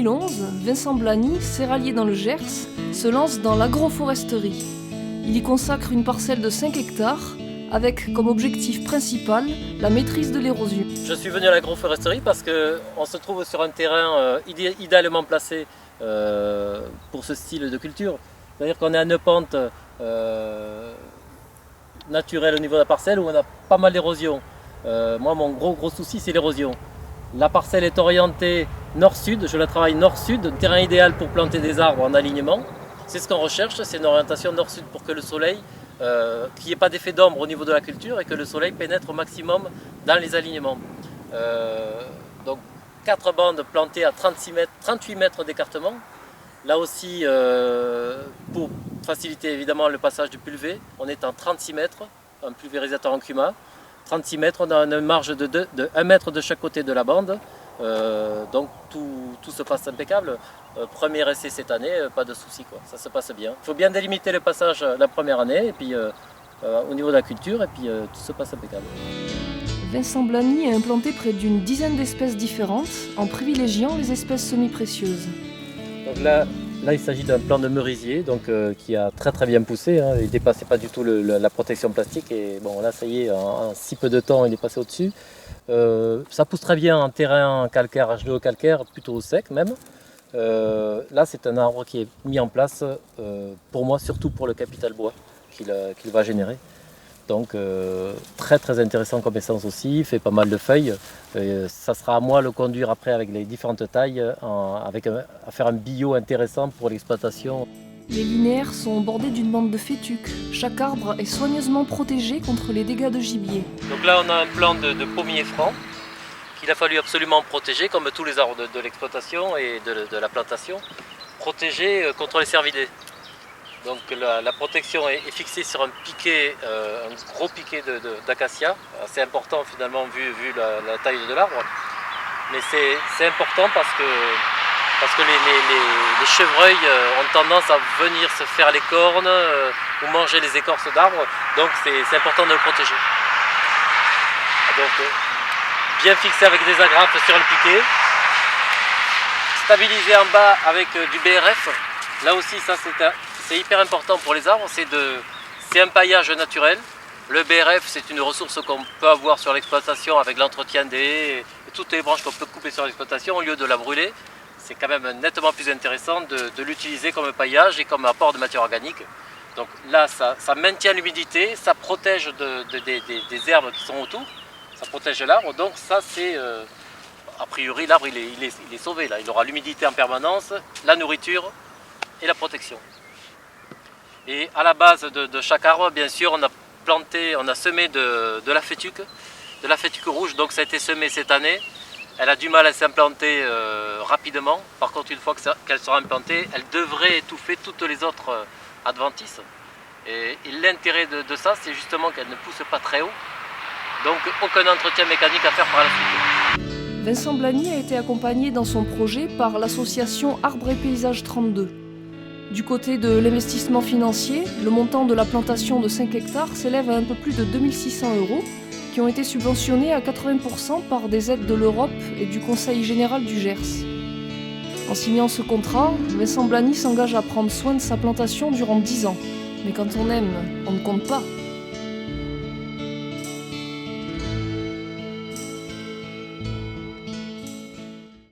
2011, Vincent Blany, céréalier dans le Gers, se lance dans l'agroforesterie. Il y consacre une parcelle de 5 hectares avec comme objectif principal la maîtrise de l'érosion. Je suis venu à l'agroforesterie parce qu'on se trouve sur un terrain idéalement placé pour ce style de culture. C'est-à-dire qu'on est à une pente naturelle au niveau de la parcelle où on a pas mal d'érosion. Moi, mon gros souci, c'est l'érosion. La parcelle est orientée nord-sud, je la travaille nord-sud, terrain idéal pour planter des arbres en alignement. C'est ce qu'on recherche, c'est une orientation nord-sud pour que le soleil, qu'il n'y ait pas d'effet d'ombre au niveau de la culture et que le soleil pénètre au maximum dans les alignements. Donc 4 bandes plantées à 38 mètres d'écartement. Là aussi, pour faciliter évidemment le passage du pulvé, on est en 36 mètres, un pulvérisateur en CUMA. 36 mètres, on a une marge de 1 mètre de chaque côté de la bande, donc tout se passe impeccable. Premier essai cette année, pas de souci, ça se passe bien. Il faut bien délimiter le passage la première année, et puis au niveau de la culture, et puis tout se passe impeccable. Vincent Blany a implanté près d'une dizaine d'espèces différentes, en privilégiant les espèces semi-précieuses. Donc là, il s'agit d'un plant de merisier qui a très bien poussé, hein. Il ne dépassait pas du tout la protection plastique et bon là ça y est, en si peu de temps il est passé au-dessus. Ça pousse très bien en terrain calcaire, H2O calcaire, plutôt sec même. Là c'est un arbre qui est mis en place pour moi, surtout pour le capital bois qu'il va générer. Donc très intéressant comme essence aussi, il fait pas mal de feuilles. Ça sera à moi de le conduire après avec les différentes tailles, à faire un bio intéressant pour l'exploitation. Les linéaires sont bordés d'une bande de fétuques. Chaque arbre est soigneusement protégé contre les dégâts de gibier. Donc là on a un plan de pommier franc qu'il a fallu absolument protéger, comme tous les arbres de l'exploitation et de la plantation, protéger contre les cervidés. Donc la protection est fixée sur un piquet, un gros piquet d'acacia, assez important finalement vu la taille de l'arbre. Mais c'est important parce que les chevreuils ont tendance à venir se faire les cornes ou manger les écorces d'arbres, donc c'est important de le protéger. Donc bien fixé avec des agrafes sur le piquet, stabilisé en bas avec du BRF. Là aussi ça c'est hyper important pour les arbres, c'est un paillage naturel. Le BRF c'est une ressource qu'on peut avoir sur l'exploitation avec l'entretien des haies et toutes les branches qu'on peut couper sur l'exploitation au lieu de la brûler. C'est quand même nettement plus intéressant de l'utiliser comme paillage et comme apport de matière organique. Donc là ça maintient l'humidité, ça protège des herbes qui sont autour, ça protège l'arbre, donc ça c'est... a priori l'arbre il est sauvé là, il aura l'humidité en permanence, la nourriture et la protection. Et à la base de chaque arbre, bien sûr, on a semé de la fétuque rouge, donc ça a été semé cette année. Elle a du mal à s'implanter rapidement. Par contre, une fois qu'elle sera implantée, elle devrait étouffer toutes les autres adventices. Et l'intérêt de ça, c'est justement qu'elle ne pousse pas très haut. Donc aucun entretien mécanique à faire par la suite. Vincent Blany a été accompagné dans son projet par l'association Arbres et Paysages 32. Du côté de l'investissement financier, le montant de la plantation de 5 hectares s'élève à un peu plus de 2600 € qui ont été subventionnés à 80% par des aides de l'Europe et du Conseil général du Gers. En signant ce contrat, Vincent Blany s'engage à prendre soin de sa plantation durant 10 ans. Mais quand on aime, on ne compte pas.